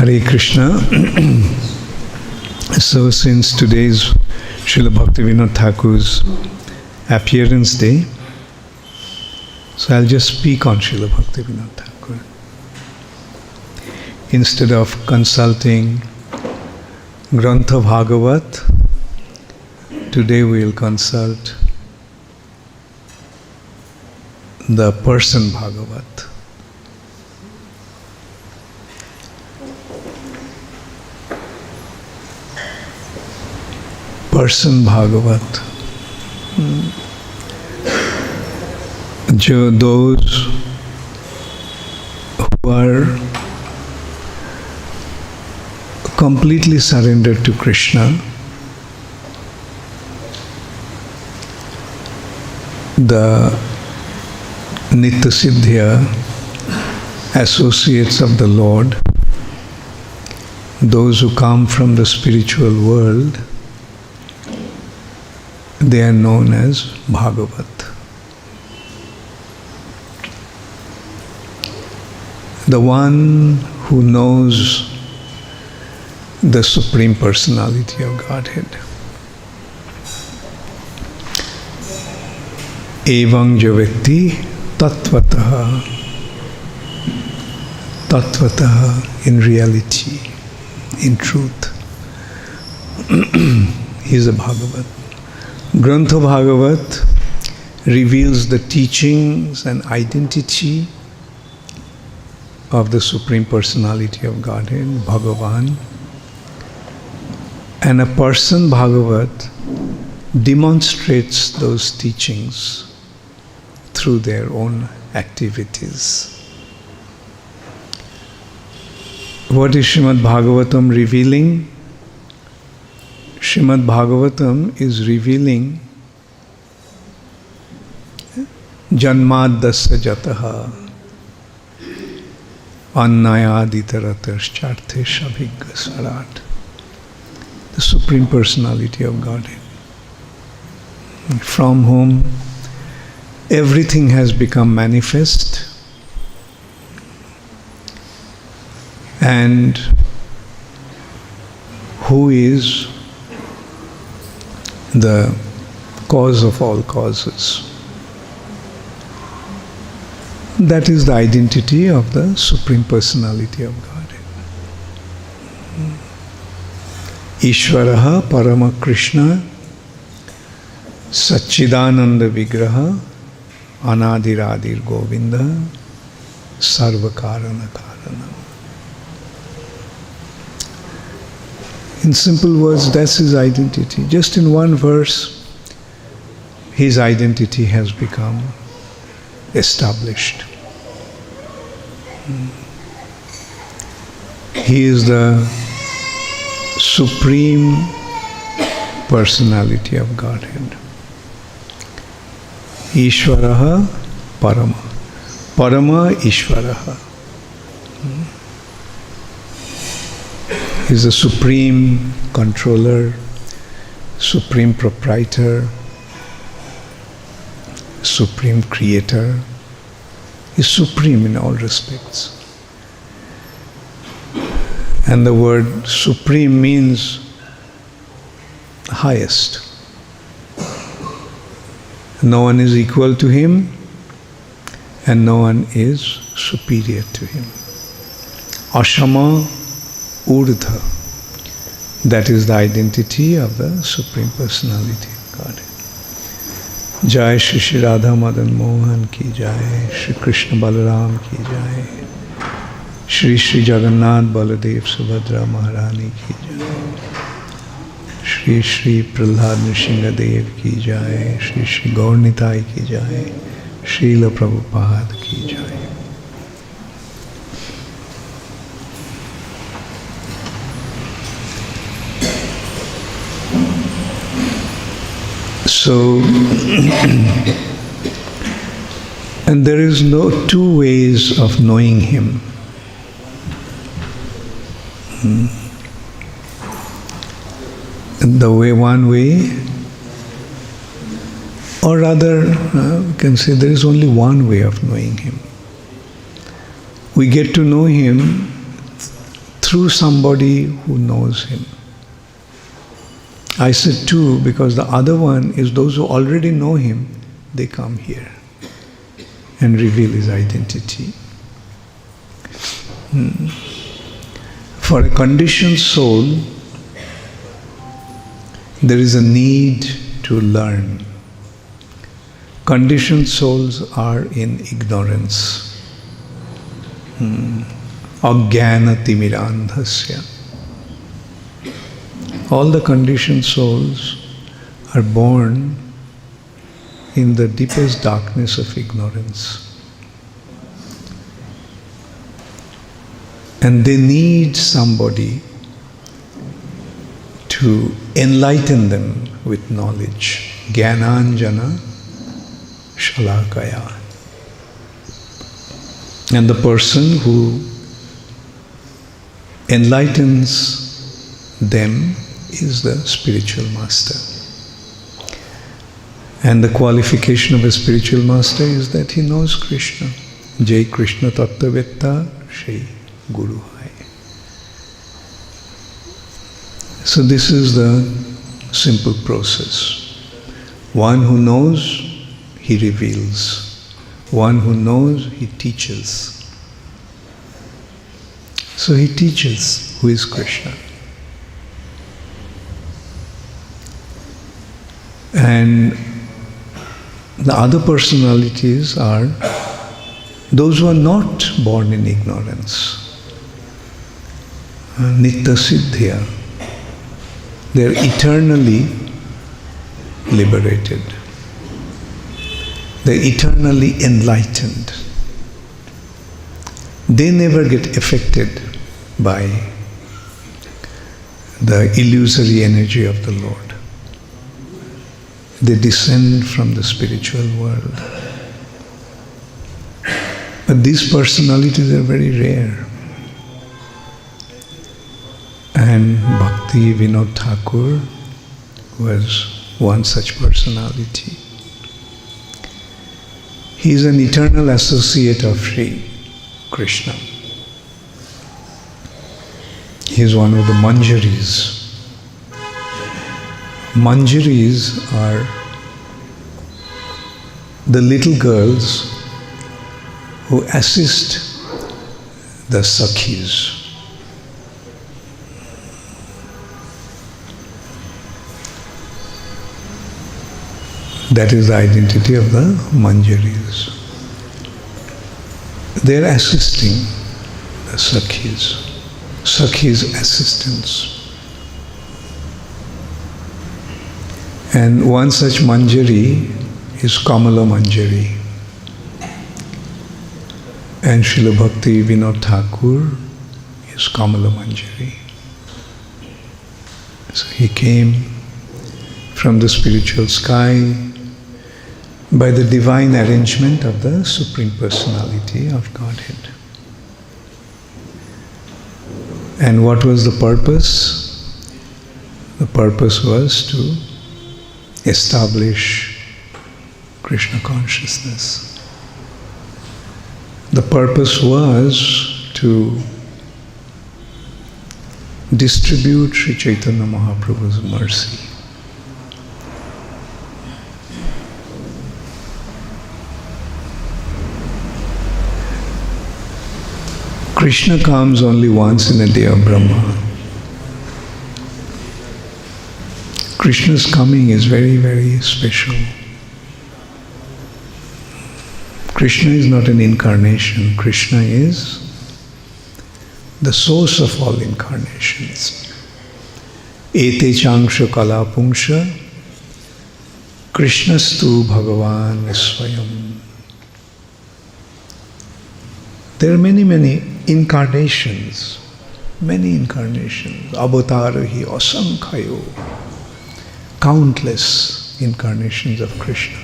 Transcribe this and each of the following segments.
Hare Krishna. So since today is Srila Bhaktivinoda Thakur's appearance day, so I'll just speak on Srila Bhaktivinoda Thakur. Instead of consulting Grantha Bhagavat, today we'll consult the person Bhagavat. Person Bhagavat. Those who are completely surrendered to Krishna, the Nitya Siddhya associates of the Lord, those who come from the spiritual world, they are known as Bhagavat. The one who knows the Supreme Personality of Godhead. Evang javakti tattvataha. Tattvataha, in reality, in truth. He is a Bhagavat. Grantha Bhagavat reveals the teachings and identity of the Supreme Personality of Godhead, Bhagavan. And a person Bhagavat demonstrates those teachings through their own activities. What is Srimad Bhagavatam revealing? Srimad Bhagavatam is revealing Janmadasya jataha annayaditaratarshcharthe abhigga sarat. The Supreme Personality of Godhead, from whom everything has become manifest, and who is the cause of all causes. That is the identity of the Supreme Personality of Godhead. Ishvaraha Parama Krishna Satchidananda Vigraha Anadiradir Govinda Sarvakarana Karana. In simple words, that's his identity. Just in one verse, his identity has become established. He is the Supreme Personality of Godhead. Ishvaraha Parama. Parama Ishvaraha. He is the Supreme Controller, Supreme Proprietor, Supreme Creator. He is supreme in all respects. And the word supreme means highest. No one is equal to him, and no one is superior to him. Ashama Urdha. That is the identity of the Supreme Personality of Godhead. Jai Shri Shri Radha Madan Mohan ki Jai, Shri Krishna Balaram ki Jai, Shri Shri Jagannath Baladev Subhadra Maharani ki Jai, Shri Shri Prahlad Nrsimha Dev ki Jai, Shri Shri Gaur Nitai ki Jai, Srila Prabhupada ki Jai. So, and there is no two ways of knowing him. The way, one way, or rather, we can say there is only one way of knowing him. We get to know him through somebody who knows him. I said two because the other one is those who already know him, they come here and reveal his identity. For a conditioned soul, there is a need to learn. Conditioned souls are in ignorance. Ajnana timirandhasya. All the conditioned souls are born in the deepest darkness of ignorance. And they need somebody to enlighten them with knowledge. Jnananjana shalakaya. And the person who enlightens them is the spiritual master. And the qualification of a spiritual master is that he knows Krishna. Jai Krishna Tattvavetta Shri Guru Hai. So this is the simple process. One who knows, he reveals. One who knows, he teaches. So he teaches who is Krishna. And the other personalities are those who are not born in ignorance. Nitya Siddhya. They are eternally liberated. They are eternally enlightened. They never get affected by the illusory energy of the Lord. They descend from the spiritual world. But these personalities are very rare. And Bhaktivinoda Thakur was one such personality. He is an eternal associate of Sri Krishna. He is one of the Manjaris. Manjaris are the little girls who assist the Sakhis. That is the identity of the Manjaris. They are assisting the Sakhis. Sakhis' assistants. And one such Manjari is Kamala Manjari. And Srila Bhaktivinoda Thakur is Kamala Manjari. So he came from the spiritual sky by the divine arrangement of the Supreme Personality of Godhead. And what was the purpose? The purpose was to establish Krishna consciousness. The purpose was to distribute Sri Chaitanya Mahaprabhu's mercy. Krishna comes only once in a day of Brahma. Krishna's coming is very, very special. Krishna is not an incarnation. Krishna is the source of all incarnations. Ete changsha kala pungsha Krishnastu Bhagavan Svayam. There are many, many incarnations. Avatarahi asankhayo. Countless incarnations of Krishna.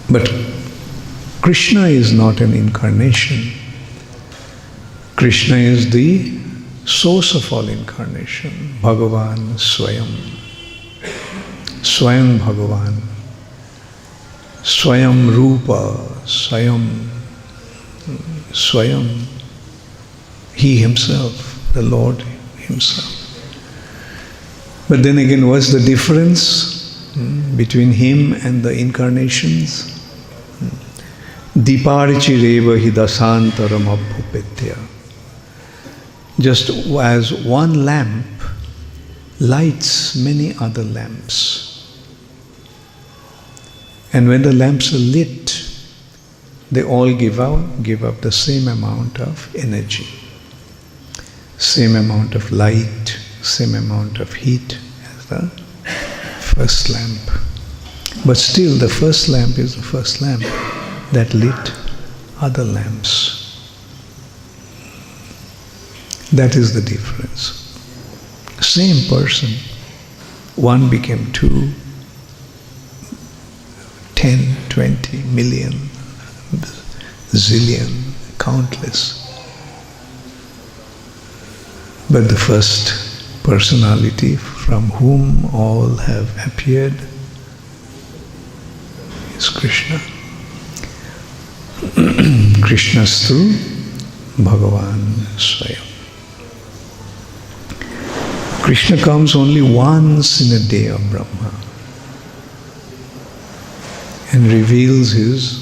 But Krishna is not an incarnation. Krishna is the source of all incarnation. Bhagavan Swayam. Swayam Bhagavan. Swayam Rupa. Swayam Swayam, He Himself, the Lord Himself. But then again, what's the difference between Him and the incarnations? Diparichireva hi dasantaram abhupetya. Just as one lamp lights many other lamps. And when the lamps are lit, they all give up the same amount of energy, same amount of light, same amount of heat as the first lamp. But still the first lamp is the first lamp that lit other lamps. That is the difference. Same person, one became 2, 10, 20, million, zillion, countless. But the first personality from whom all have appeared is Krishna. Krishnastu Bhagavan Swayam. Krishna comes only once in a day of Brahma and reveals his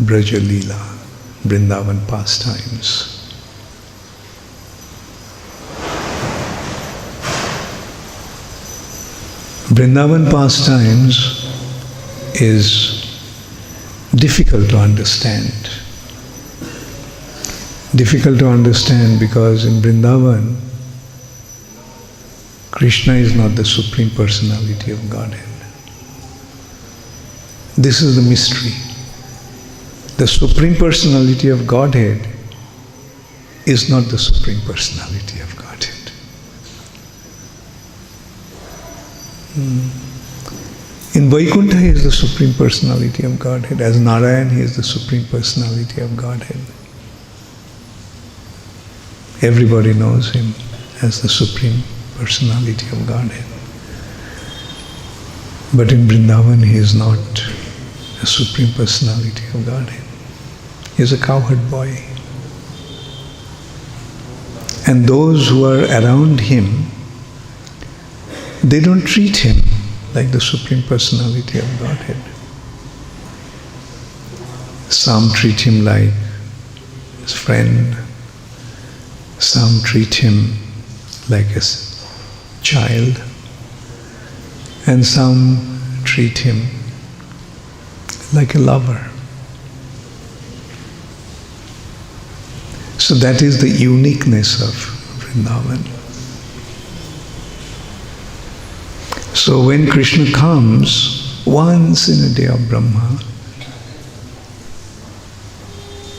Braja Leela, Vrindavan pastimes. Vrindavan pastimes is difficult to understand. Difficult to understand because in Vrindavan, Krishna is not the Supreme Personality of Godhead. This is the mystery. The Supreme Personality of Godhead is not the Supreme Personality of Godhead. In Vaikuntha, he is the Supreme Personality of Godhead. As Narayan, he is the Supreme Personality of Godhead. Everybody knows him as the Supreme Personality of Godhead. But in Vrindavan, he is not a Supreme Personality of Godhead. He is a cowherd boy. And those who are around him, they don't treat him like the Supreme Personality of Godhead. Some treat him like his friend. Some treat him like a child. And some treat him like a lover. So that is the uniqueness of Vrindavan. So when Krishna comes once in a day of Brahma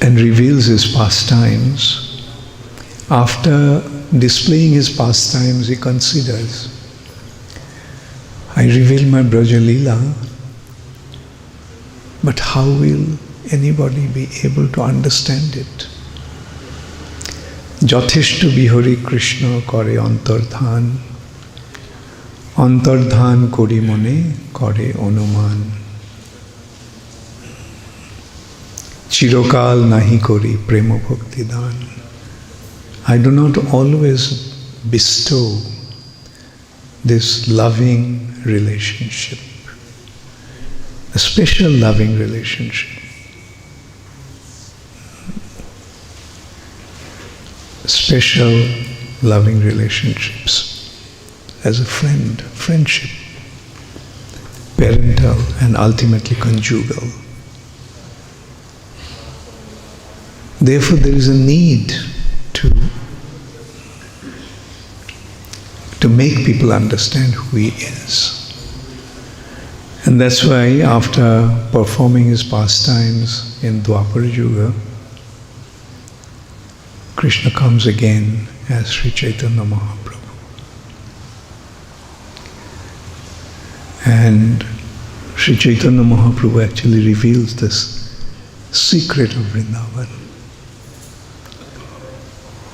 and reveals his pastimes, after displaying his pastimes, he considers, I reveal my Braja Leela, but how will anybody be able to understand it? Jatheshto bihari Krishna kore antardhan, antardhan kori mone kore anuman. Chirokal nahi kori prema bhakti dan. I do not always bestow this loving relationship, a special loving relationship. Special loving relationships as a friend, friendship, parental and ultimately conjugal. Therefore, there is a need to make people understand who he is. And that's why after performing his pastimes in Dwapara Yuga, Krishna comes again as Sri Chaitanya Mahaprabhu. And Sri Chaitanya Mahaprabhu actually reveals this secret of Vrindavan.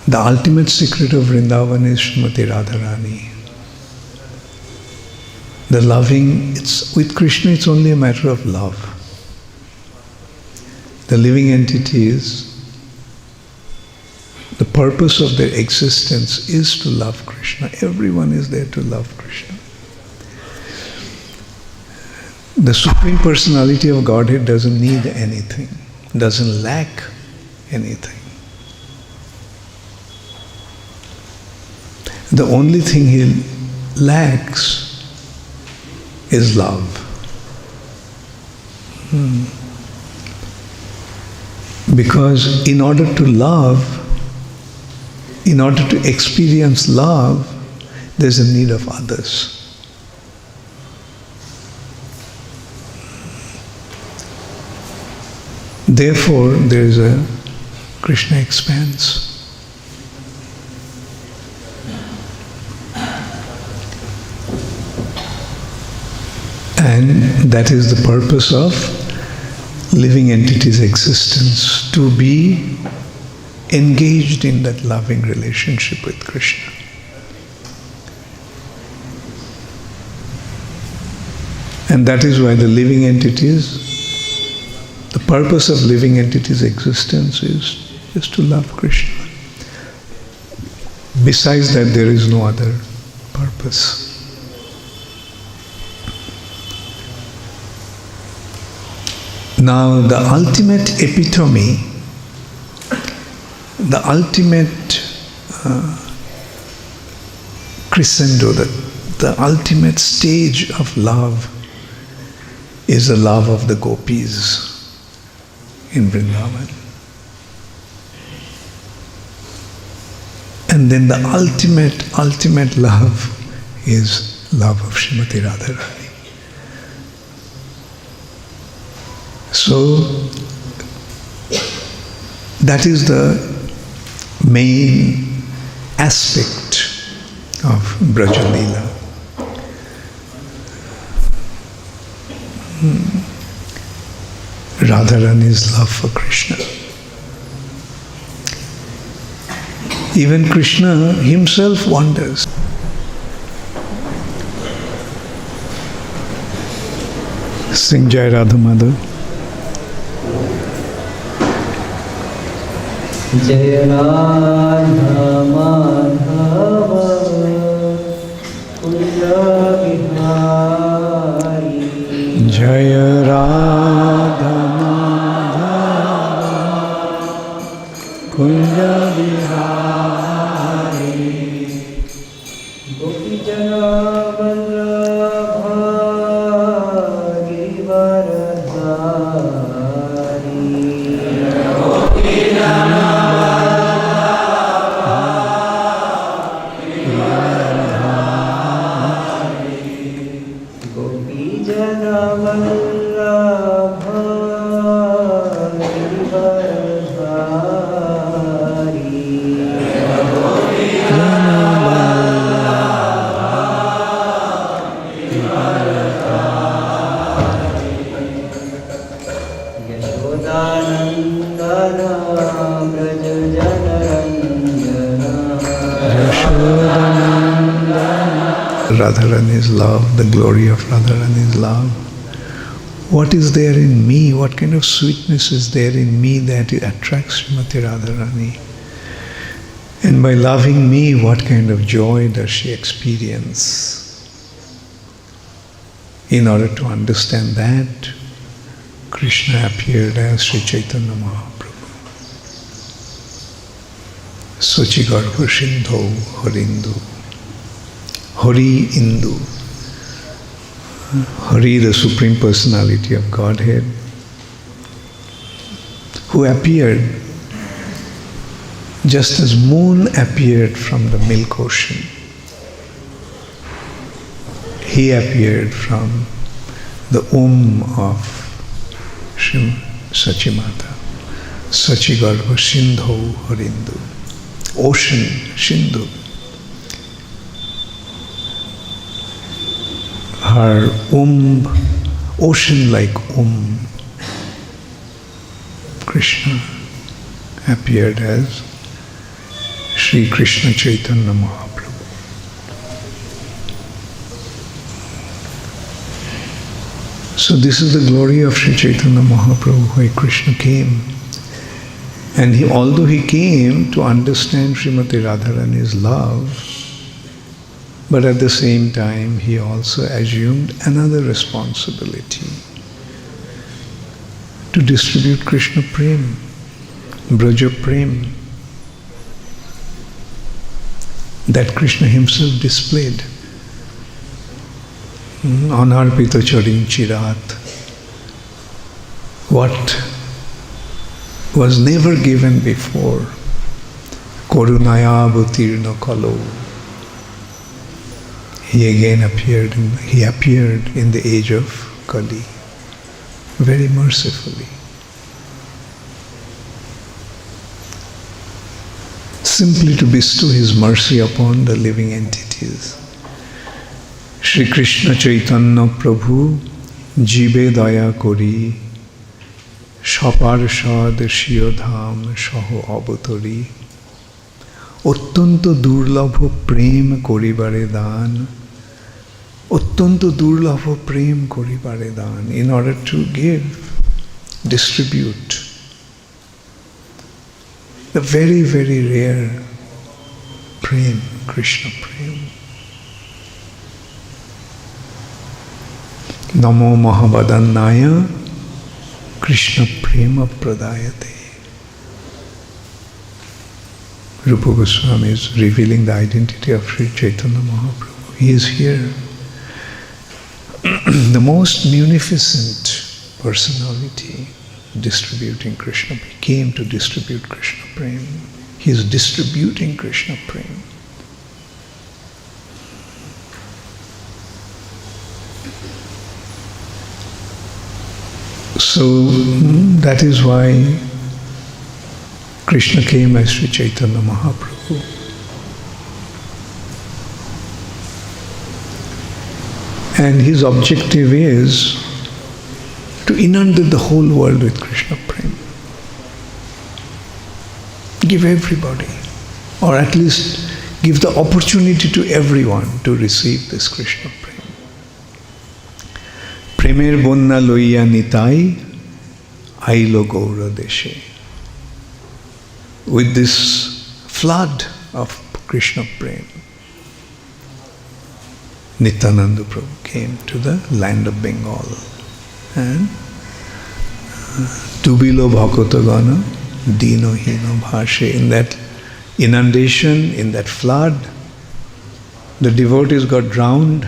The ultimate secret of Vrindavan is Srimati Radharani. The loving, with Krishna it's only a matter of love. The living entities, the purpose of their existence is to love Krishna. Everyone is there to love Krishna. The Supreme Personality of Godhead doesn't need anything, doesn't lack anything. The only thing he lacks is love. Because in order to love, in order to experience love, there's a need of others. Therefore, there is a Krishna expanse. And that is the purpose of living entities' existence, to be engaged in that loving relationship with Krishna. And that is why the living entities, the purpose of living entities' existence is just to love Krishna. Besides that, there is no other purpose. Now, the ultimate epitome, the ultimate crescendo, the ultimate stage of love is the love of the gopis in Vrindavan. And then the ultimate love is love of Srimati Radharani. So, that is the main aspect of Braja Leela. Radharani's love for Krishna. Even Krishna himself wonders. Sing Jai Radha Madhav. Jai Radha Madhava Kunja Bihari. Jai Radha Madhava Kunja Bihari. Gopi Jana Vallabha Radharani's love, the glory of Radharani's love. What is there in me? What kind of sweetness is there in me that attracts Srimati Radharani? And by loving me, what kind of joy does she experience? In order to understand that, Krishna appeared as Sri Chaitanya Mahaprabhu. Sochigarbha Sindho Harindu. Hari Indu. Hari, the Supreme Personality of Godhead, who appeared just as moon appeared from the milk ocean. He appeared from the of Sachimata. Sachigarbha Sindho Harindu. Ocean, Sindhu. Her ocean-like Krishna appeared as Sri Krishna Chaitanya Mahaprabhu. So this is the glory of Sri Chaitanya Mahaprabhu, why Krishna came. And although he came to understand Srimati Radharani's love, but at the same time he also assumed another responsibility, to distribute Krishna Prem, Braja Prem, that Krishna himself displayed. Anarpita charin chirat. What was never given before. Korunaya bhutirna kalo. He again appeared in the age of Kali, very mercifully. Simply to bestow his mercy upon the living entities. Shri Krishna Chaitanya Prabhu Jibe Daya Kori Shaparshad Shiyodham Shaho Avatari Ottanto Durlabho Prem Koribare Dan. Ottanto Durlabho Prem Koribare Dan. In order to give, distribute the very, very rare Prem, Krishna Prem. Namo Mahabadannaya Krishna Prema Pradayate. Rupa Goswami is revealing the identity of Sri Chaitanya Mahaprabhu. He is here. The most munificent personality distributing Krishna. He came to distribute Krishna Prem. He is distributing Krishna Prem. So that is why Krishna came as Sri Chaitanya Mahaprabhu. And his objective is to inundate the whole world with Krishna Prem. Give everybody, or at least give the opportunity to everyone to receive this Krishna Prem. Premer bonna loiya nitai ailo gaura deshe. With this flood of Krishna Prem, Nityananda Prabhu came to the land of Bengal. And Tubilo Bhakotagana Dino Hino Bhashe. In that inundation, in that flood, the devotees got drowned,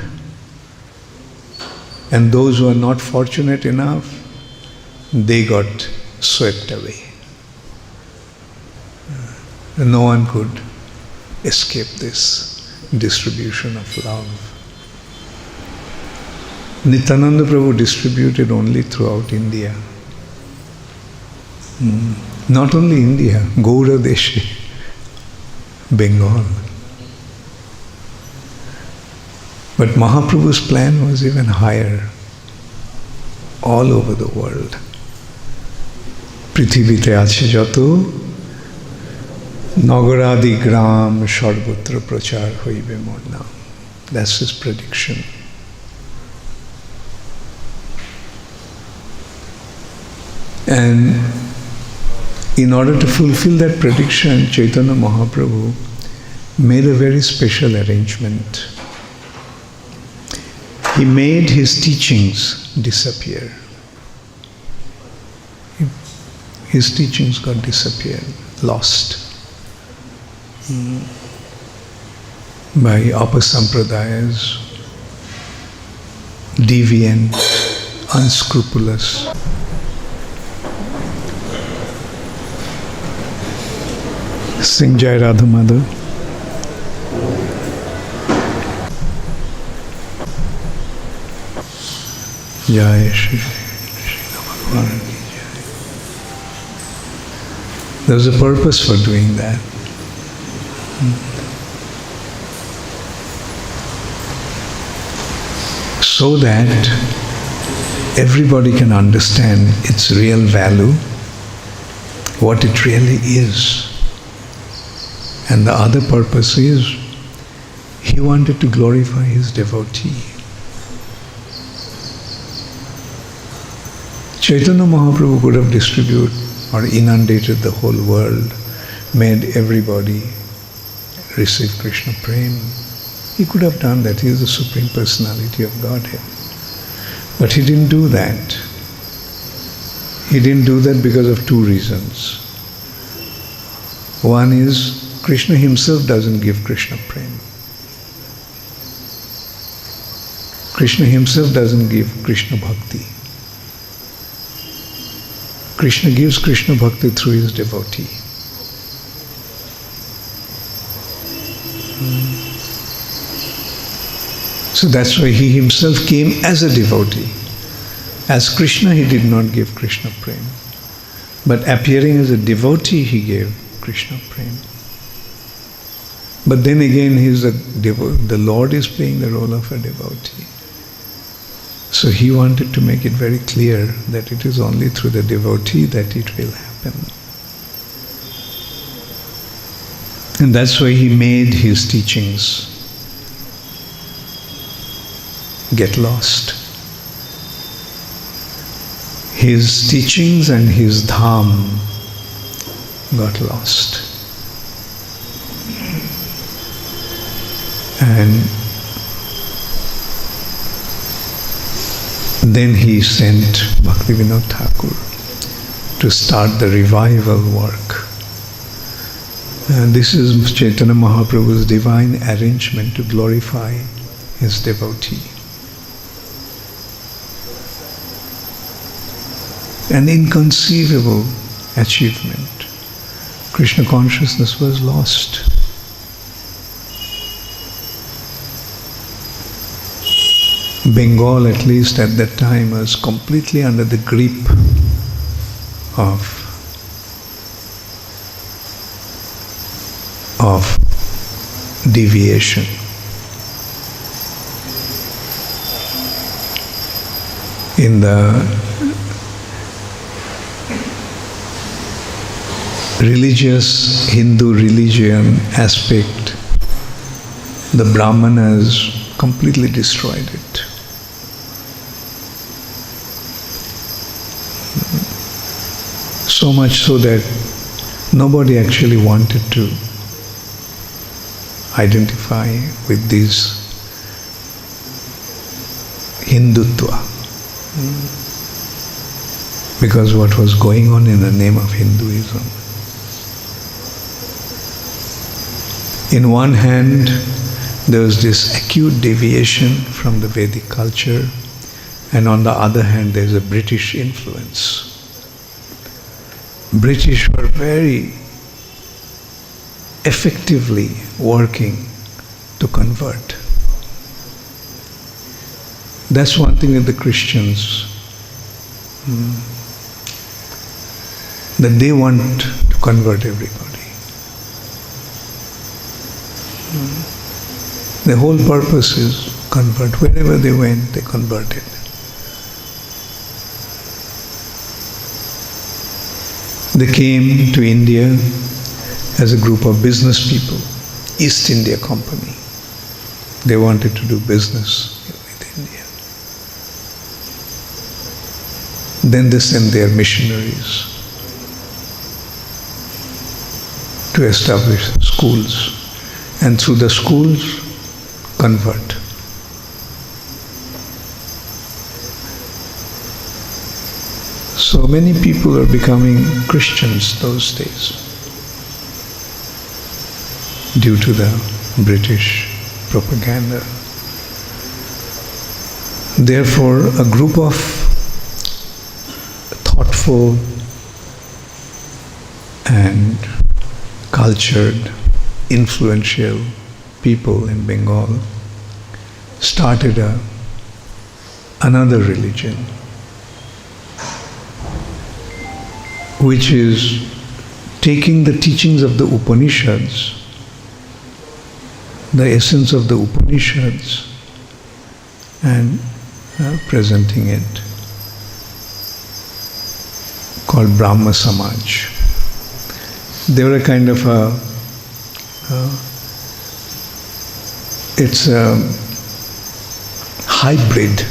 and those who are not fortunate enough, they got swept away. No one could escape this distribution of love. Nityananda Prabhu distributed only throughout India. Not only India, Gaura Deshe, Bengal. But Mahaprabhu's plan was even higher, all over the world. Prithivite ache jato Nagaradi gram sarvatra prachar hoibe mor naam. That's his prediction. And in order to fulfill that prediction, Chaitanya Mahaprabhu made a very special arrangement. He made his teachings disappear. His teachings got disappeared, lost by apasampradayas, deviant, unscrupulous. Sing Jai Radha Madhav. Jai Shri Bhagwan ki Jai. There's a purpose for doing that. So that everybody can understand its real value, what it really is. And the other purpose is, he wanted to glorify his devotee. Chaitanya Mahaprabhu could have distributed or inundated the whole world, made everybody receive Krishna Prem. He could have done that. He is the Supreme Personality of Godhead. But he didn't do that. He didn't do that because of two reasons. One is, Krishna himself doesn't give Krishna Prem. Krishna himself doesn't give Krishna Bhakti. Krishna gives Krishna Bhakti through his devotee. So that's why he himself came as a devotee. As Krishna, he did not give Krishna Prem. But appearing as a devotee, he gave Krishna Prem. But then again, the Lord is playing the role of a devotee. So he wanted to make it very clear that it is only through the devotee that it will happen. And that's why he made his teachings get lost. His teachings and his dham got lost. And then he sent Bhaktivinoda Thakur to start the revival work. And this is Chaitanya Mahaprabhu's divine arrangement to glorify his devotee. An inconceivable achievement. Krishna consciousness was lost. Bengal, at least at that time, was completely under the grip of deviation. In the religious Hindu religion aspect, the Brahmanas completely destroyed it. So much so that nobody actually wanted to identify with this Hindutva. Because what was going on in the name of Hinduism. In one hand, there was this acute deviation from the Vedic culture, and on the other hand, there's a British influence. British were very effectively working to convert. That's one thing that the Christians, that they want to convert everybody. The whole purpose is convert. Wherever they went, they converted. They came to India as a group of business people, East India Company. They wanted to do business with India. Then they sent their missionaries to establish schools, and through the schools, convert. So many people are becoming Christians those days due to the British propaganda. Therefore, a group of thoughtful and cultured, influential people in Bengal started another religion, which is taking the teachings of the Upanishads, the essence of the Upanishads, and presenting it, called Brahma Samaj. They were a kind of it's a hybrid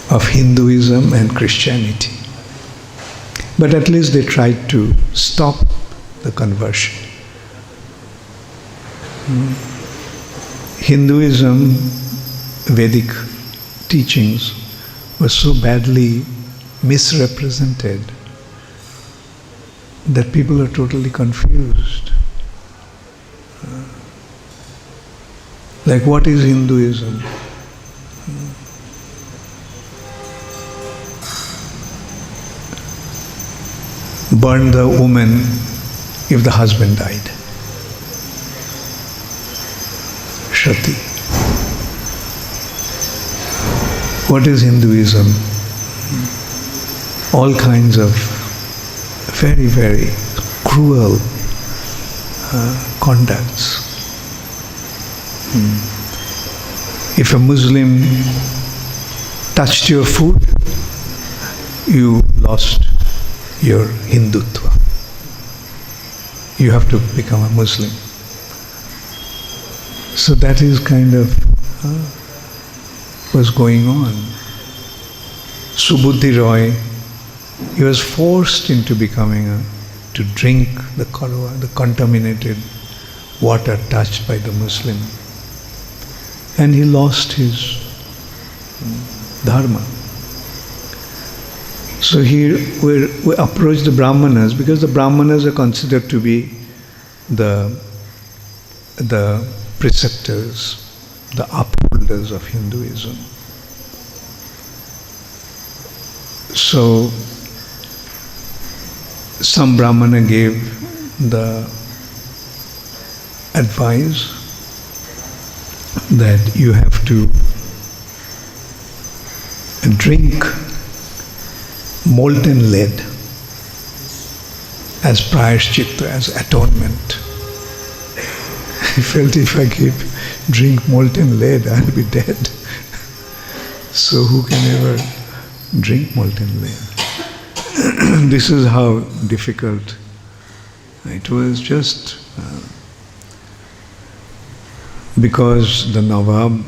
of Hinduism and Christianity. But at least they tried to stop the conversion. Hinduism, Vedic teachings were so badly misrepresented that people are totally confused. Like, what is Hinduism? Burn the woman if the husband died. Shati. What is Hinduism? All kinds of very, very cruel conducts. If a Muslim touched your food, you lost your Hindutva. You have to become a Muslim. So that is kind of what's going on. Subhuti Roy, he was forced into becoming to drink the kalwa, the contaminated water touched by the Muslim. And he lost his dharma. So here we approach the Brahmanas, because the Brahmanas are considered to be the preceptors, the upholders of Hinduism. So some Brahmana gave the advice that you have to drink molten lead as prayashchitta, as atonement. I felt if I drink molten lead, I'll be dead. So who can ever drink molten lead? This is how difficult it was. Just because the Nawab,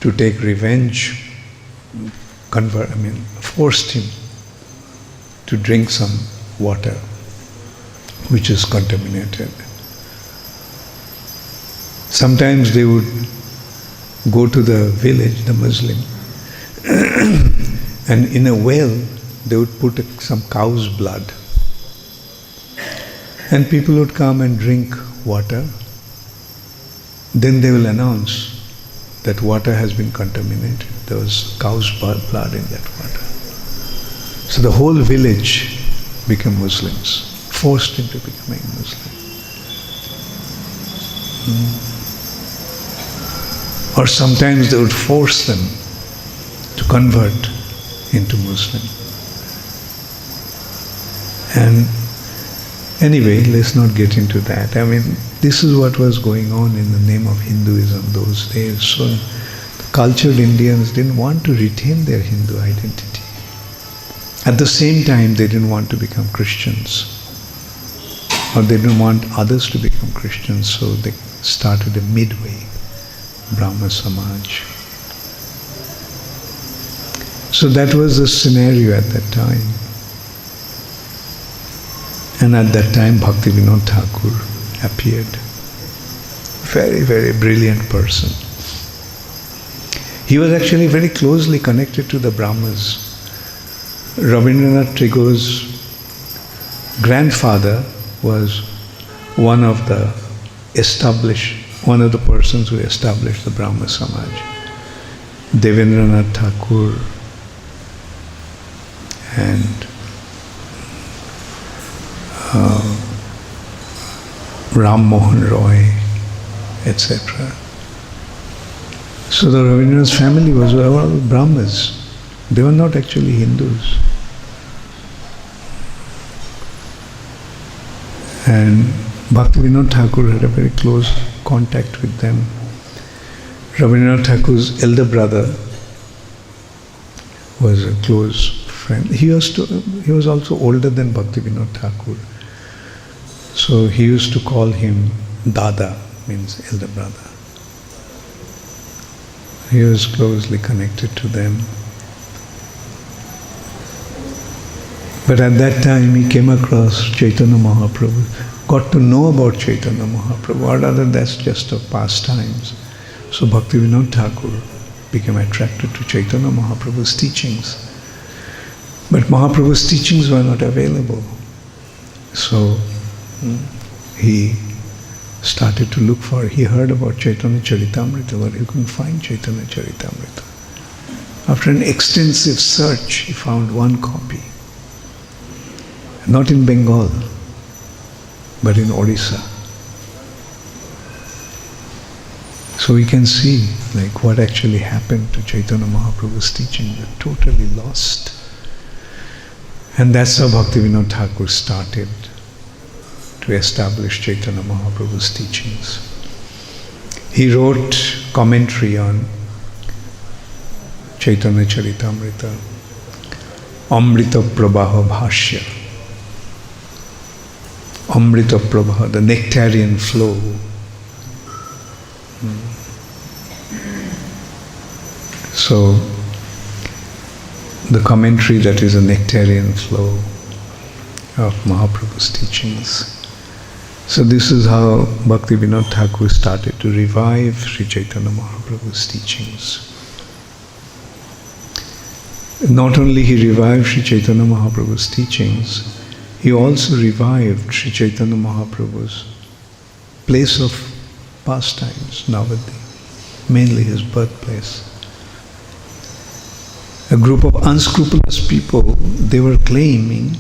to take revenge, forced him to drink some water which is contaminated. Sometimes they would go to the village, the Muslim, and in a well they would put some cow's blood. And people would come and drink water. Then they will announce that water has been contaminated. There was cow's blood in that water. So the whole village became Muslims, forced into becoming Muslim. Or sometimes they would force them to convert into Muslim. And anyway, let's not get into that. This is what was going on in the name of Hinduism those days. So the cultured Indians didn't want to retain their Hindu identity. At the same time, they didn't want to become Christians. Or they didn't want others to become Christians, so they started a midway, Brahma Samaj. So that was the scenario at that time. And at that time, Bhaktivinoda Thakur appeared. Very, very brilliant person. He was actually very closely connected to the Brahmas. Rabindranath Tagore's grandfather was one of the persons who established the Brahma Samaj. Devendranath Thakur and Ram Mohan Roy, etc. So the Rabindranath's family was all Brahmas. They were not actually Hindus. And Bhaktivinoda Thakur had a very close contact with them. Rabindranath Thakur's elder brother was a close friend. He was also older than Bhaktivinoda Thakur. So he used to call him Dada, means elder brother. He was closely connected to them. But at that time he came across Chaitanya Mahaprabhu, got to know about Chaitanya Mahaprabhu, or rather that's just of pastimes. So Bhaktivinoda Thakur became attracted to Chaitanya Mahaprabhu's teachings. But Mahaprabhu's teachings were not available. So he started to look for, he heard about Chaitanya Charitamrita, but he couldn't find Chaitanya Charitamrita. After an extensive search, he found one copy. Not in Bengal, but in Odisha. So we can see like what actually happened to Chaitanya Mahaprabhu's teaching. They're totally lost. And that's how Bhaktivinoda Thakur started to establish Chaitanya Mahaprabhu's teachings. He wrote commentary on Chaitanya Charitamrita, Amrita Prabha Bhashya. Amrita Prabha, the nectarian flow. So, the commentary that is a nectarian flow of Mahaprabhu's teachings. So this is how Bhaktivinoda Thakur started to revive Sri Chaitanya Mahaprabhu's teachings. Not only he revived Sri Chaitanya Mahaprabhu's teachings, he also revived Sri Chaitanya Mahaprabhu's place of pastimes, Navadvip, mainly his birthplace. A group of unscrupulous people, they were claiming,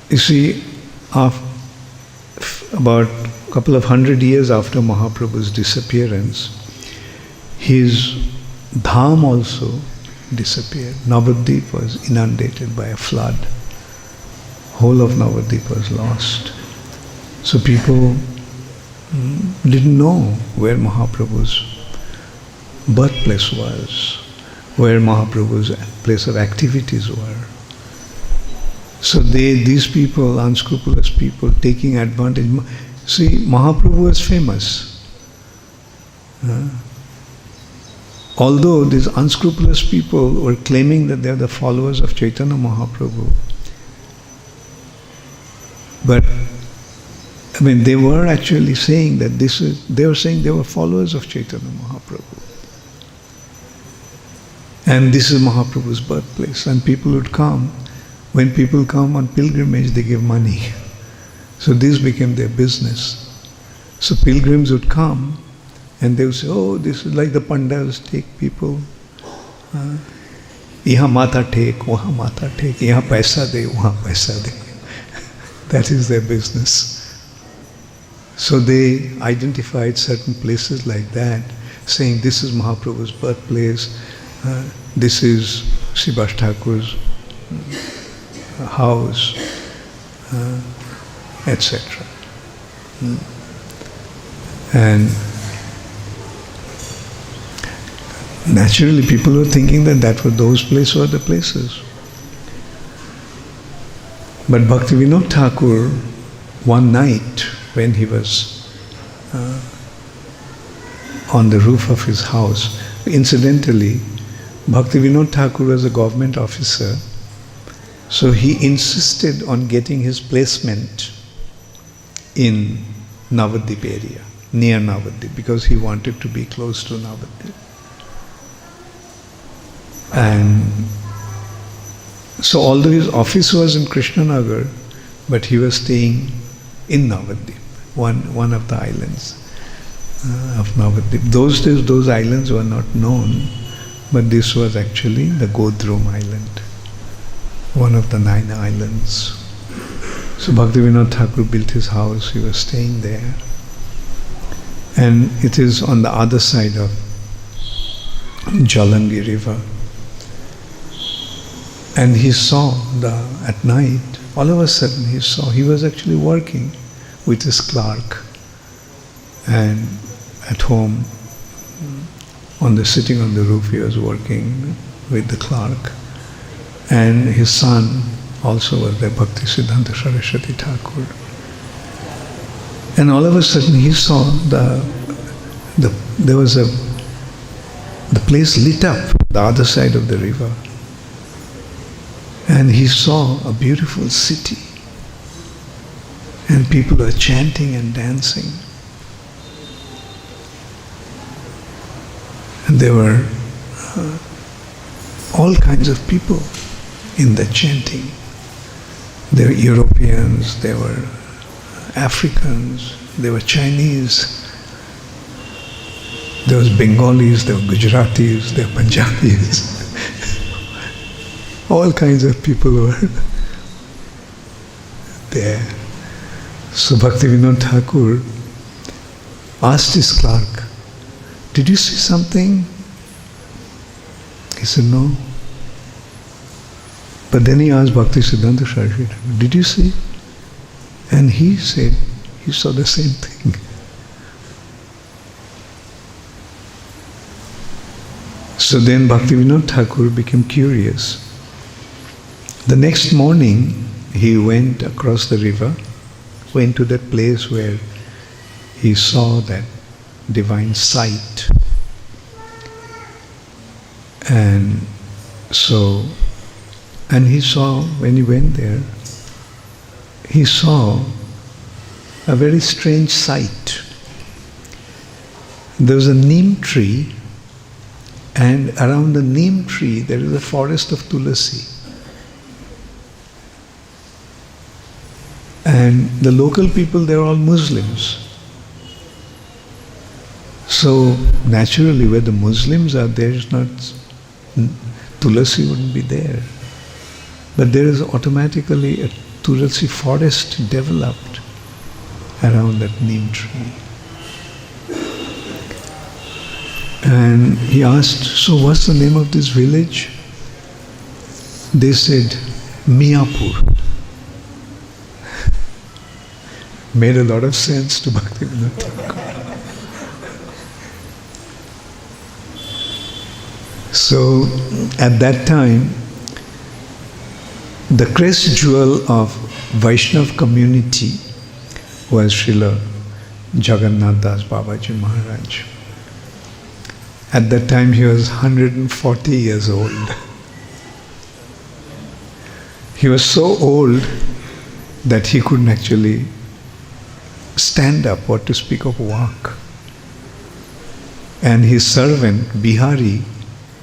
you see, about a couple of 100 years after Mahaprabhu's disappearance, his dham also disappeared. Navadvip was inundated by a flood. Whole of Navadvip was lost. So people didn't know where Mahaprabhu's birthplace was, where Mahaprabhu's place of activities were. So these people, unscrupulous people, taking advantage. See, Mahaprabhu was famous. Although these unscrupulous people were claiming that they are the followers of Chaitanya Mahaprabhu, but I mean, they were actually saying that they were saying they were followers of Chaitanya Mahaprabhu. And this is Mahaprabhu's birthplace. And people would come. When people come on pilgrimage, they give money. So this became their business. So pilgrims would come and they would say, oh, this is like the Pandas take people. Yaha mata take, waha mata take, yaha paisa de, waha paisa de. That is their business. So they identified certain places like that, saying this is Mahaprabhu's birthplace, this is Srivas Thakur's house, etc. And naturally people were thinking that those places were the places. But Bhaktivinoda Thakur, one night when he was on the roof of his house, incidentally, Bhaktivinoda Thakur was a government officer, so he insisted on getting his placement in Navadvip area, near Navadvip, because he wanted to be close to Navadvip. And so although his office was in Krishnanagar, but he was staying in Navadvip, one of the islands of Navadvip. Those days those islands were not known, but this was actually the Godrum island, one of the 9 islands. So Bhaktivinoda Thakur built his house, he was staying there. And it is on the other side of Jalangi river. And he saw at night, all of a sudden he was actually working with his clerk, and at home, sitting on the roof, he was working with the clerk. And his son also was there, Bhakti Siddhanta Saraswati Thakur. And all of a sudden he saw there was the place lit up, the other side of the river. And he saw a beautiful city. And people were chanting and dancing. And there were all kinds of people in the chanting. There were Europeans, there were Africans, there were Chinese, there was Bengalis, there were Gujaratis, there were Punjabis. All kinds of people were there. So Bhaktivinoda Thakur asked his clerk, "Did you see something?" He said, "No." But then he asked Bhaktisiddhanta Saraswati, "Did you see?" And he said he saw the same thing. So then Bhaktivinoda Thakur became curious. The next morning he went across the river, went to that place where he saw that divine sight. And he saw, when he went there, he saw a very strange sight. There was a neem tree, and around the neem tree there is a forest of tulasi. And the local people, they're all Muslims. So naturally where the Muslims are, there is not, tulasi wouldn't be there. But there is automatically a tulasi forest developed around that neem tree. And he asked, "So what's the name of this village?" They said, "Miapur." Made a lot of sense to Bhaktivinoda Thakur. So at that time, the crest jewel of Vaishnav community was Srila Jagannath Das Babaji Maharaj. At that time he was 140 years old. He was so old that he couldn't actually stand up, what to speak of walk. And his servant, Bihari,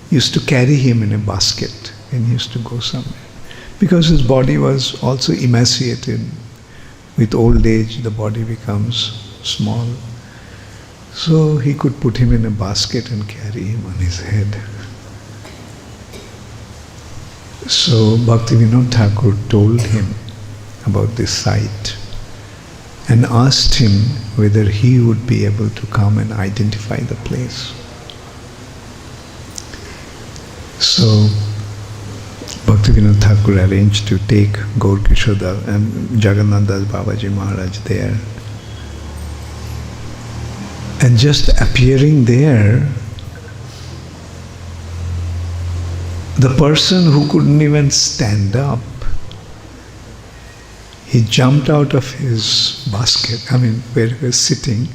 used to carry him in a basket and he used to go somewhere. Because his body was also emaciated. With old age, the body becomes small. So he could put him in a basket and carry him on his head. So Bhaktivinoda Thakur told him about this sight and asked him whether he would be able to come and identify the place. So Bhaktivinoda Thakur arranged to take Gaur Kishoda and Jagannath Das Babaji Maharaj there. And just appearing there, the person who couldn't even stand up, he jumped out of his basket, where he was sitting,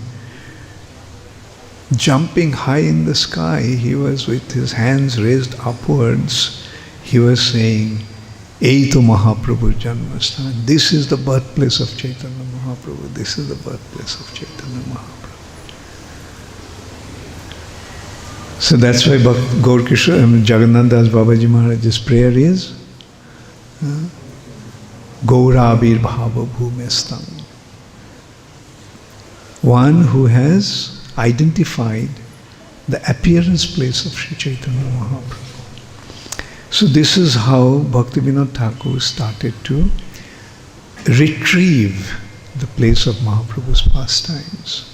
jumping high in the sky. He was with his hands raised upwards. He was saying, "Ei to Mahaprabhu Janmasthan. This is the birthplace of Chaitanya Mahaprabhu. This is the birthplace of Chaitanya Mahaprabhu." So that's why Gaur Kishore, Jagannath Das Babaji Maharaj's prayer is Gaurabir Bhava Bhumestam. One who has identified the appearance place of Sri Chaitanya Mahaprabhu. So this is how Bhaktivinoda Thakur started to retrieve the place of Mahaprabhu's pastimes.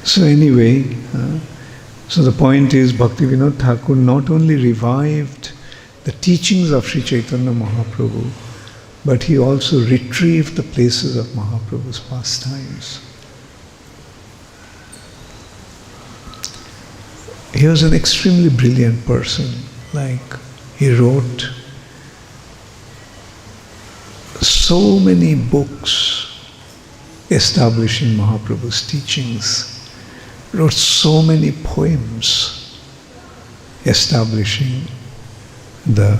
So anyway, so the point is Bhaktivinoda Thakur not only revived the teachings of Sri Chaitanya Mahaprabhu, but he also retrieved the places of Mahaprabhu's pastimes. He was an extremely brilliant person. He wrote so many books establishing Mahaprabhu's teachings. wrote so many poems establishing the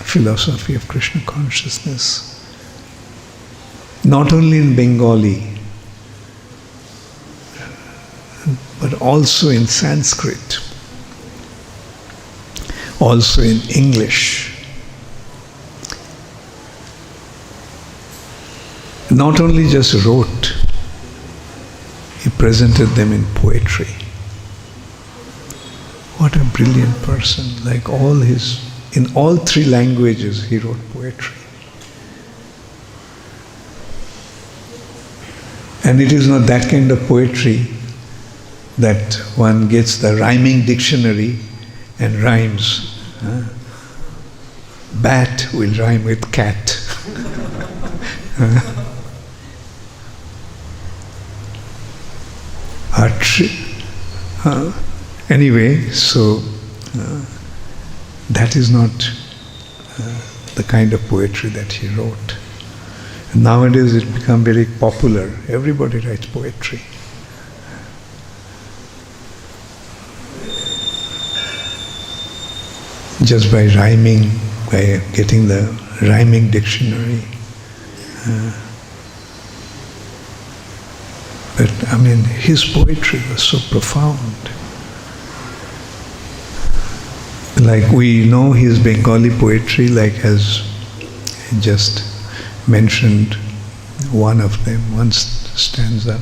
philosophy of Krishna consciousness. Not only in Bengali, but also in Sanskrit, also in English. Not only just wrote, he presented them in poetry. What a brilliant person. Like in all three languages he wrote poetry. And it is not that kind of poetry that one gets the rhyming dictionary and rhymes. Bat will rhyme with cat. Anyway, so that is not the kind of poetry that he wrote. And nowadays it become very popular. Everybody writes poetry. Just by rhyming, by getting the rhyming dictionary. But I mean, his poetry was so profound. Like we know his Bengali poetry, like as just mentioned one of them, one stanza.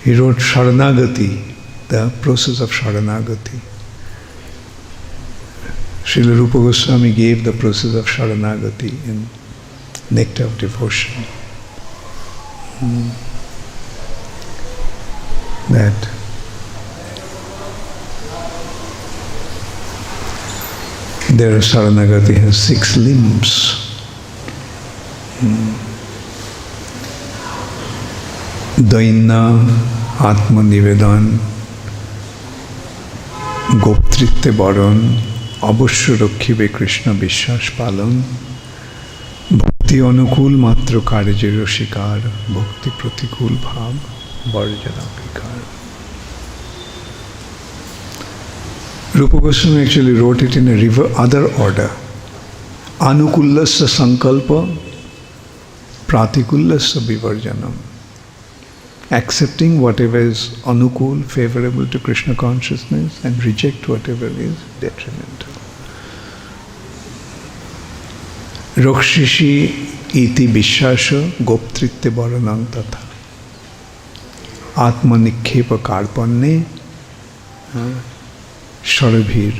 He wrote Sharanagati, the process of Sharanagati. Srila Rupa Goswami gave the process of Sharanagati in Nectar of Devotion. That their Sharanagati has 6 limbs. Daina, Atma Nivedan, Goptritte Baron, Abhashya Rakhibe Krishna Vishwas Palon, Bhakti Anukul Matra Karje Shikar, Bhakti Pratikul Bhav, Varjana Vikar. Rupa Goswami actually wrote it in a other order. Anukullasya Sankalpa, Pratikullasya Vivarjanam. Accepting whatever is anukul, favorable to Krishna consciousness, and reject whatever is detrimental. Rakshishi iti vishasya goptritte varanam tatha. Atma nikhepa karpanne sharabhir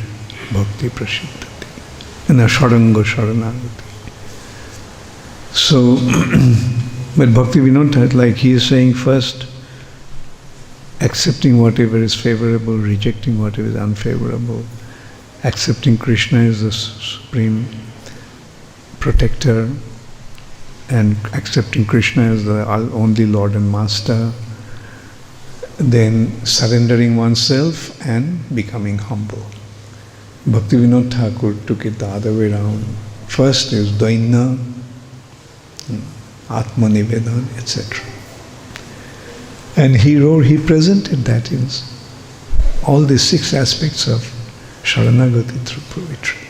bhakti prasiddhati. And a sharanga sharanagati. So, but Bhaktivinoda, like he is saying first, accepting whatever is favorable, rejecting whatever is unfavorable, accepting Krishna as the supreme protector, and accepting Krishna as the only Lord and Master, then surrendering oneself and becoming humble. Bhaktivinoda Thakur took it the other way around. First is Daina, Atma Nivedan, etc. And he presented that in all these 6 aspects of Sharanagati through poetry.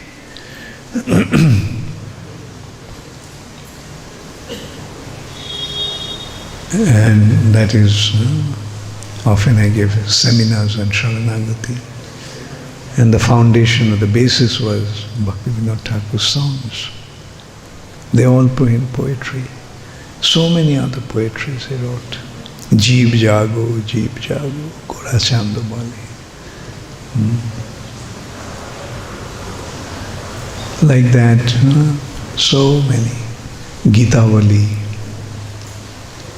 And that is, often I give seminars on Sharanagati. And the foundation or the basis was Bhaktivinoda Thakur's songs. They all in poetry. So many other poetries he wrote. Jeev Jago, Gora Chando Bali. Like that, so many. Gitavali.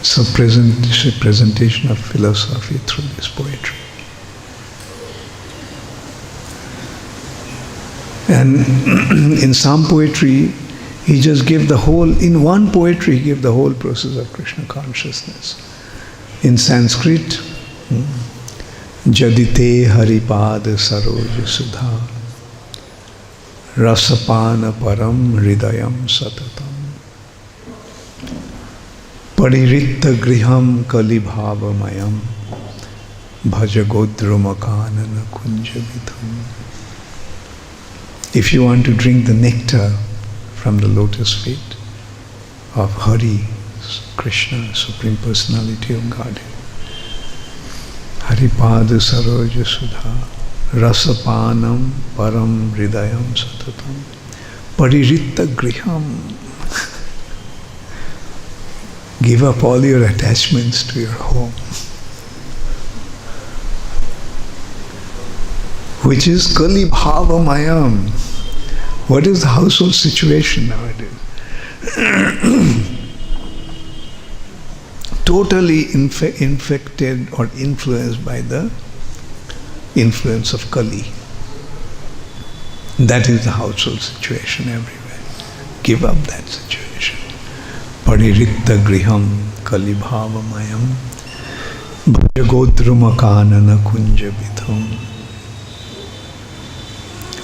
So presentation of philosophy through this poetry. And in some poetry, he just gave the whole, in one poetry, he gave the whole process of Krishna consciousness. In Sanskrit, Jadite Haripad Saroj Sudha Rasapana Param Hridayam Satatam Pariritta Griham Kalibhavamayam bhaja godrumakanana kunjavidham. If you want to drink the nectar from the lotus feet of Hari, Krishna, Supreme Personality of Godhead, Haripada Saroja Sudha, Rasapanam Param Hridayam Satatam, Pariritta Griham. Give up all your attachments to your home, which is Kali Bhavamayam. What is the household situation nowadays? Totally infected or influenced by the influence of Kali. That is the household situation everywhere. Give up that situation. Pariritta griham Kali Bhavamayam Bhajagodrumakanana kunjabidham.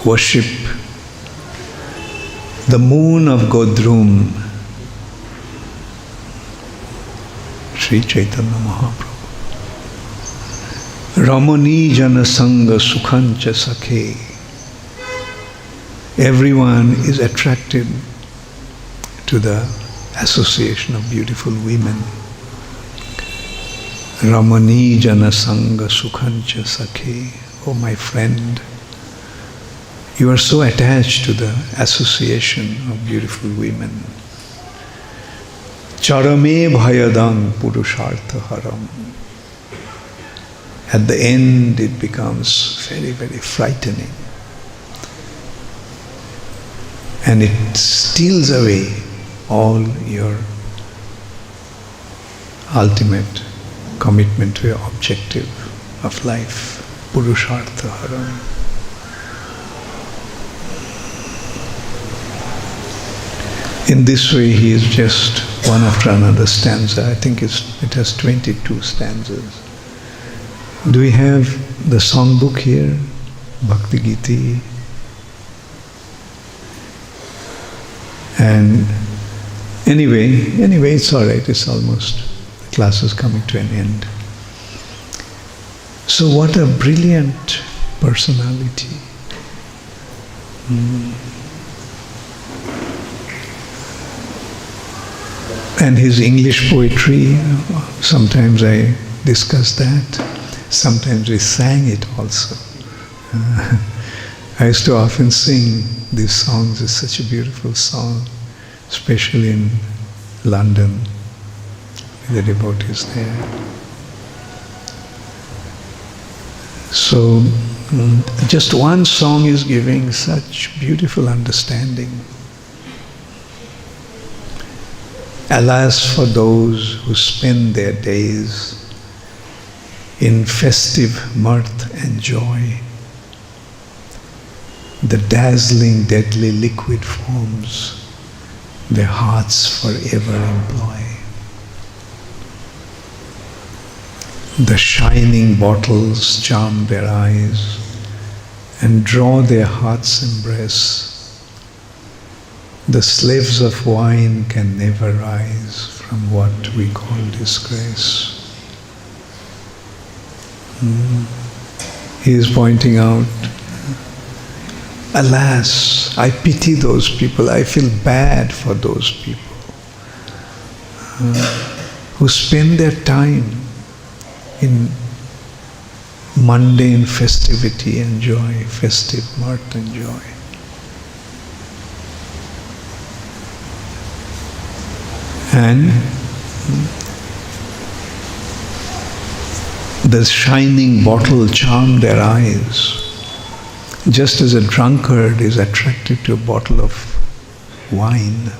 Worship the moon of Godrum, Sri Chaitanya Mahaprabhu. Ramani jana sanga sukhancha sakhe. Everyone is attracted to the association of beautiful women. Ramani jana sanga sukhancha sakhe. Oh my friend, you are so attached to the association of beautiful women. Charame bhayadang purushartha haram. At the end it becomes very, very frightening. And it steals away all your ultimate commitment to your objective of life. Purushartha haram. In this way, he is just one after another stanza. I think it has 22 stanzas. Do we have the songbook here? Bhakti Giti. And anyway, it's all right. It's almost, the class is coming to an end. So what a brilliant personality. And his English poetry, sometimes I discuss that, sometimes we sang it also. I used to often sing these songs. It's such a beautiful song, especially in London, with the devotees there. So, just one song is giving such beautiful understanding. Alas for those who spend their days in festive mirth and joy. The dazzling, deadly liquid forms their hearts forever employ. The shining bottles charm their eyes and draw their hearts' embrace. The slaves of wine can never rise from what we call disgrace. He is pointing out, alas, I pity those people, I feel bad for those people who spend their time in mundane festivity and joy, festive mirth and joy. And the shining bottle charmed their eyes, just as a drunkard is attracted to a bottle of wine.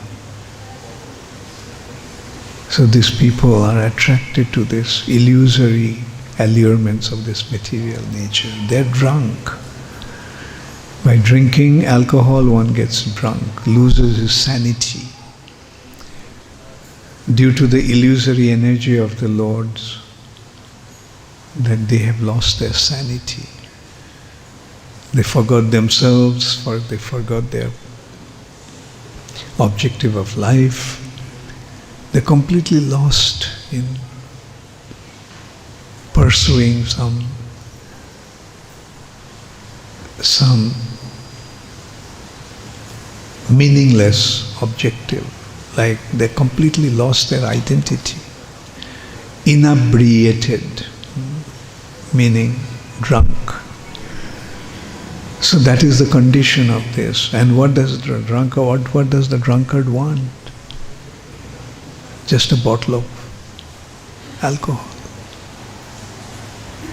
So these people are attracted to this illusory allurements of this material nature. They're drunk. By drinking alcohol, one gets drunk, loses his sanity. Due to the illusory energy of the lords, that they have lost their sanity. They forgot themselves, they forgot their objective of life. They're completely lost in pursuing some meaningless objective, like they completely lost their identity. Inebriated, meaning drunk. So that is the condition of this. And what does the drunkard want? Just a bottle of alcohol.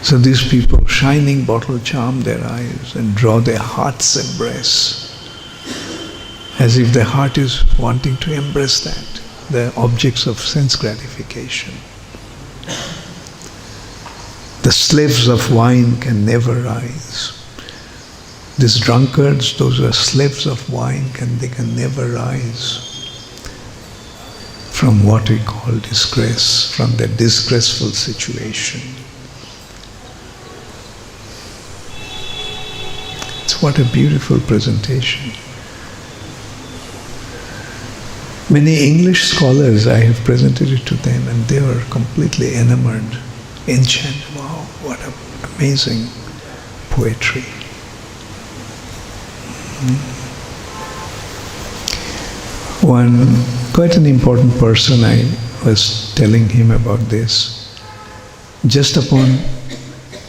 So these people, shining bottle, charm their eyes and draw their heart's embrace, as if their heart is wanting to embrace that, the objects of sense gratification. The slaves of wine can never rise. These drunkards, those who are slaves of wine, they can never rise from what we call disgrace, from their disgraceful situation. It's what a beautiful presentation. Many English scholars, I have presented it to them, and they were completely enamored, enchanted. Wow, what an amazing poetry. One quite an important person, I was telling him about this. Just upon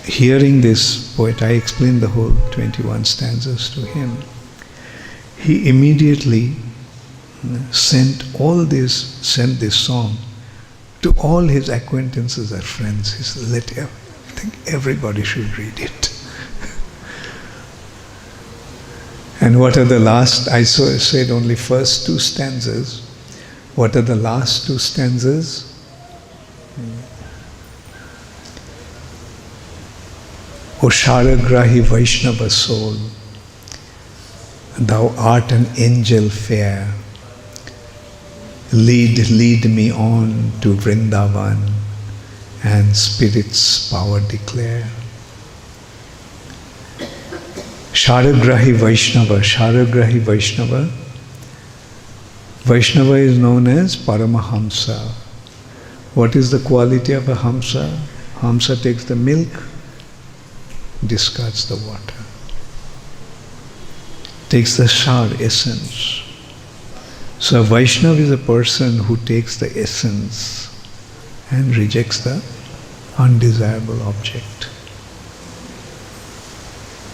hearing this poet, I explained the whole 21 stanzas to him. He immediately sent this song to all his acquaintances and friends. He said, I think everybody should read it. And what are the last, I said only first two stanzas. What are the last two stanzas? O Sharagrahi Vaishnava soul, thou art an angel fair. Lead me on to Vrindavan and Spirit's power declare. Sharagrahi Vaishnava. Sharagrahi Vaishnava. Vaishnava is known as Paramahamsa. What is the quality of a Hamsa? Hamsa takes the milk, discards the water. Takes the Shar, essence. So a Vaishnava is a person who takes the essence and rejects the undesirable object.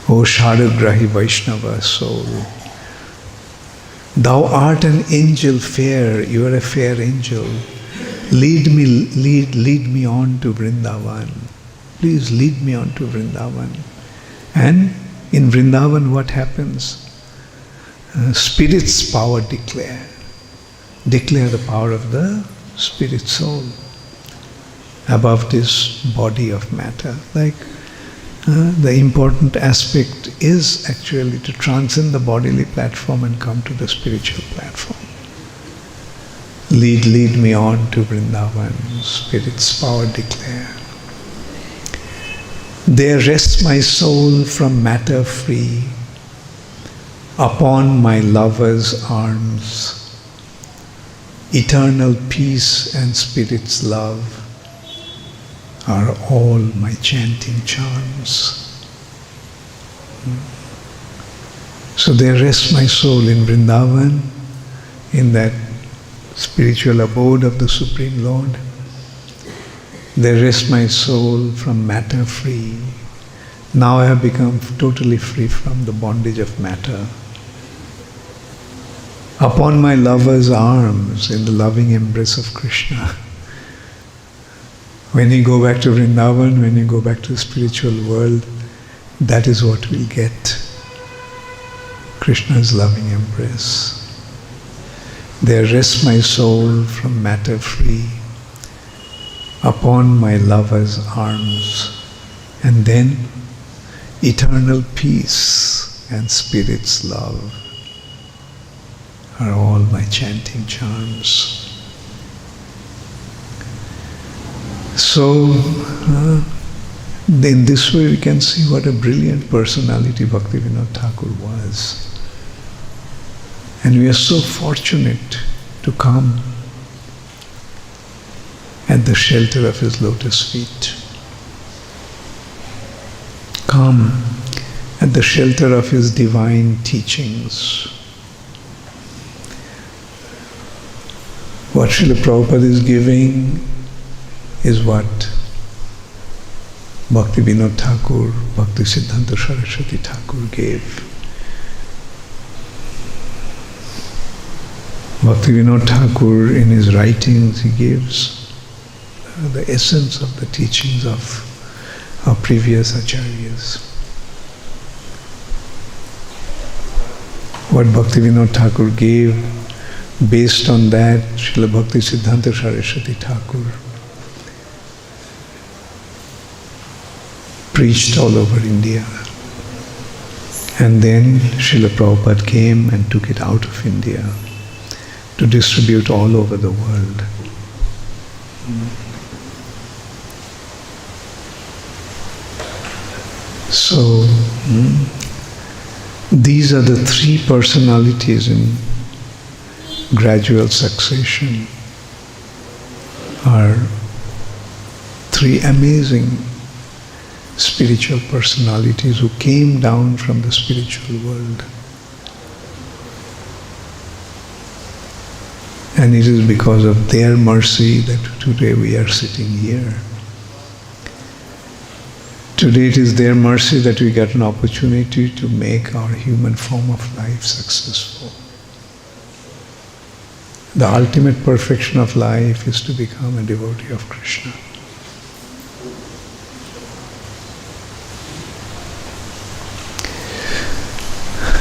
O Sharagrahi Vaishnava soul, thou art an angel fair, you are a fair angel. Lead me on to Vrindavan. Please lead me on to Vrindavan. And in Vrindavan what happens? Spirit's power declare. Declare the power of the spirit soul above this body of matter. Like the important aspect is actually to transcend the bodily platform and come to the spiritual platform. Lead me on to Vrindavan, Spirit's power declare. There rests my soul from matter free, upon my lover's arms. Eternal peace and Spirit's love are all my chanting charms. So there rests my soul in Vrindavan, in that spiritual abode of the Supreme Lord. There rests my soul from matter free. Now I have become totally free from the bondage of matter. Upon my lover's arms, in the loving embrace of Krishna. When you go back to Vrindavan, when you go back to the spiritual world, that is what we'll get. Krishna's loving embrace. There rests my soul from matter free, upon my lover's arms. And then eternal peace and Spirit's love are all my chanting charms. So, in this way we can see what a brilliant personality Bhaktivinoda Thakur was. And we are so fortunate to come at the shelter of his lotus feet. come at the shelter of his divine teachings. What Srila Prabhupada is giving is what Bhaktivinoda Thakur, Bhakti Siddhanta Saraswati Thakur gave. Bhaktivinoda Thakur, in his writings, he gives the essence of the teachings of our previous acharyas. What Bhaktivinoda Thakur gave, based on that, Srila Bhakti Siddhanta Saraswati Thakur preached all over India. And then Srila Prabhupada came and took it out of India to distribute all over the world. So, these are the three personalities in gradual succession, are three amazing spiritual personalities who came down from the spiritual world. And it is because of their mercy that today we are sitting here. Today it is their mercy that we get an opportunity to make our human form of life successful. The ultimate perfection of life is to become a devotee of Krishna.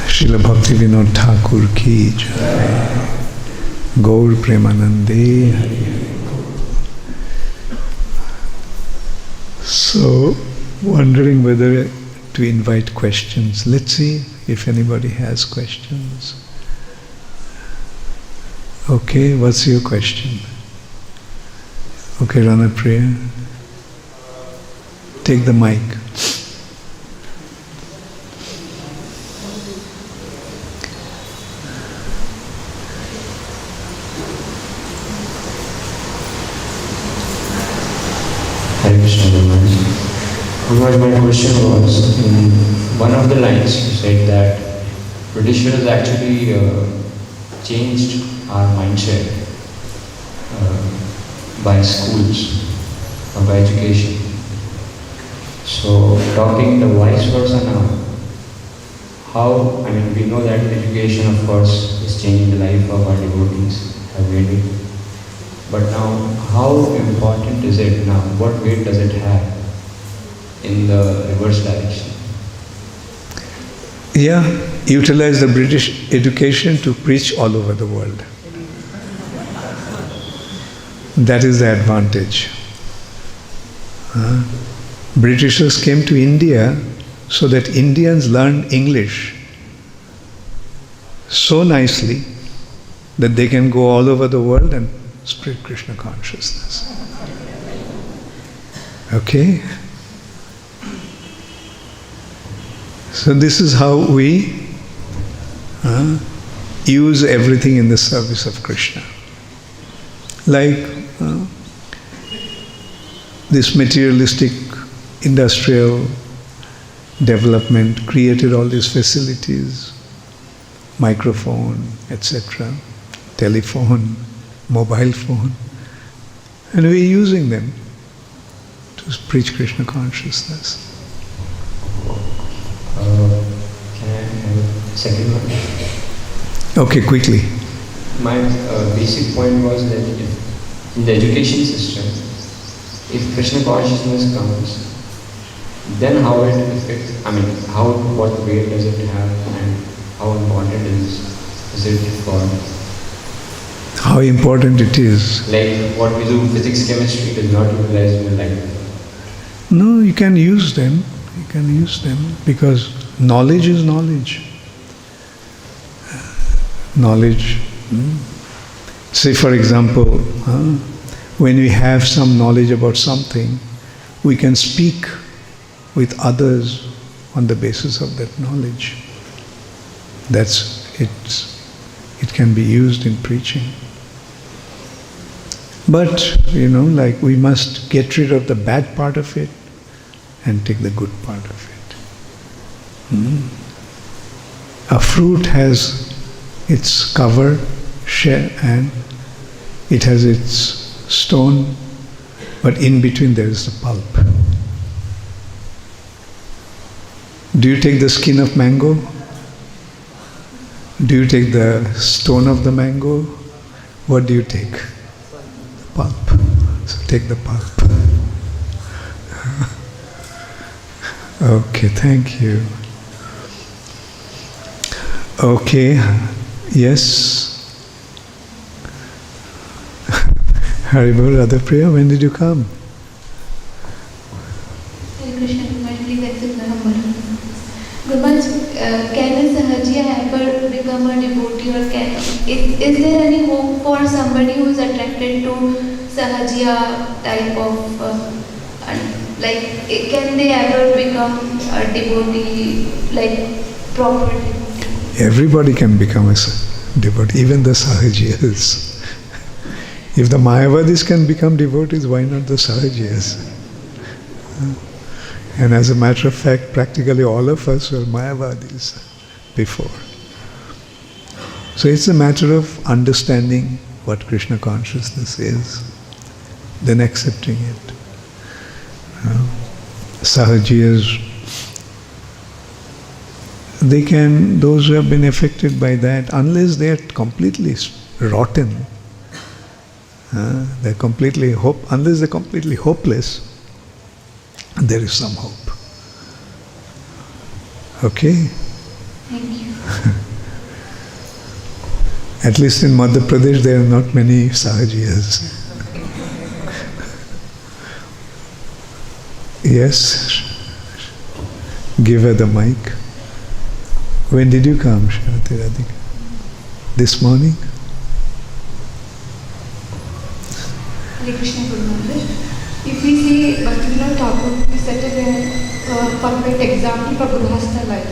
Srila Bhaktivinoda Thakur ki jai. Gaur Premanande Hari Hari Gaur. So, wondering whether to invite questions. Let's see if anybody has questions. Okay, what's your question? Okay, run a prayer. Take the mic. Hare Krishna Bhagavan. My question was, in one of the lines you said that British has actually changed our mindset by schools or by education. So talking the vice versa now, how, we know that education of course is changing the life of our devotees, have made it. But now, how important is it now? What weight does it have in the reverse direction? Yeah, utilize the British education to preach all over the world. That is the advantage. Britishers came to India so that Indians learned English so nicely that they can go all over the world and spread Krishna consciousness. Okay? So this is how we use everything in the service of Krishna. Like this materialistic industrial development created all these facilities, microphone, etc., telephone, mobile phone, and we're using them to preach Krishna consciousness. Can I have a second one? Okay, quickly. My basic point was that in the education system, if Krishna consciousness comes, then how it affects, what weight does it have and how important is it for? How important it is. Like what we do, physics, chemistry is not utilized in life. No, you can use them. You can use them because knowledge is knowledge. Knowledge. Say for example, when we have some knowledge about something, we can speak with others on the basis of that knowledge. It can be used in preaching. But, we must get rid of the bad part of it and take the good part of it. A fruit has its cover, shell, and it has its stone, but in between there is the pulp. Do you take the skin of mango? Do you take the stone of the mango? What do you take? The pulp. So take the pulp. Okay, thank you. Okay, yes. Haribol, Radhapriya, when did you come? Hare Krishna, please accept my humble. Gurmaj, can a Sahajiya ever become a devotee, or is there any hope for somebody who is attracted to Sahajiya type of, can they ever become a devotee, like proper devotee? Everybody can become a devotee, even the Sahajiyas. If the Mayavadis can become devotees, why not the Sahajiyas? And as a matter of fact, practically all of us were Mayavadis before. So it's a matter of understanding what Krishna consciousness is, then accepting it. Sahajiyas, those who have been affected by that, unless they are completely rotten, unless they're completely hopeless, there is some hope. Okay? Thank you. At least in Madhya Pradesh there are not many Sahajiyas. Yes? Give her the mic. When did you come, Srimati Radhika? This morning? Hare Krishna, Guru Maharaj. If we see Bhaktivinoda Thakur, we set a perfect example for Grihastha life.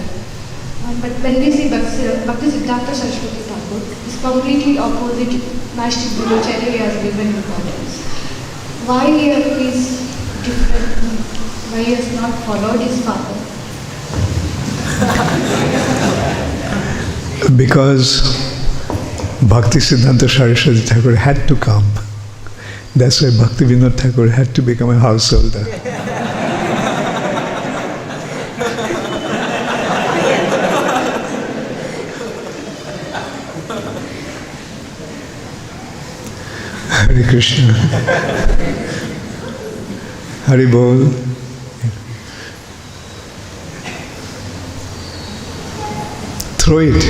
But when we see Bhakti Siddhanta Saraswati Thakur, it's completely opposite. Master Brahmacharya has given importance. Why he is different? Why he has not followed his father? Because Bhakti Siddhanta Saraswati Thakur had to come. That's why Bhaktivinoda Thakur had to become a householder. Hare Krishna. Haribol. Throw it.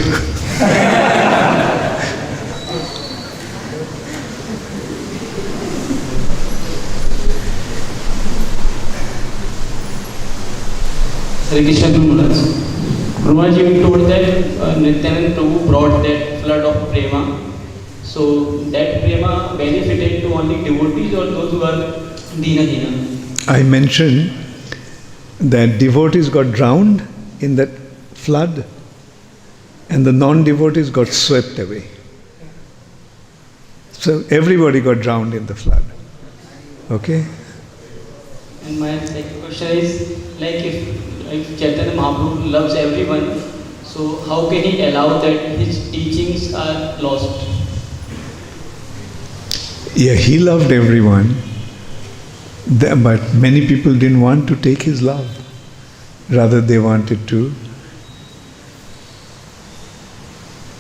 Hare Krishna, Guru Maharaj. Guru Maharaj, you told that Nityananda Prabhu brought that flood of prema. So that prema benefited to only devotees or those who are dina? I mentioned that devotees got drowned in that flood and the non-devotees got swept away. So everybody got drowned in the flood. Okay? And my second question is, like if Chaitanya Mahaprabhu loves everyone, so how can he allow that his teachings are lost? Yeah, he loved everyone, but many people didn't want to take his love. Rather, they wanted to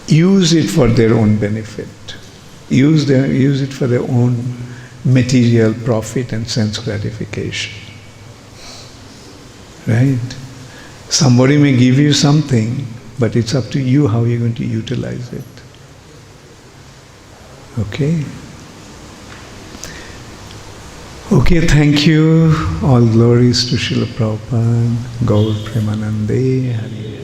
use it for their own benefit, use it for their own material profit and sense gratification. Right? Somebody may give you something, but it's up to you how you're going to utilize it. Okay? Okay, thank you. All glories to Srila Prabhupada, Gaur Premanande, Hari.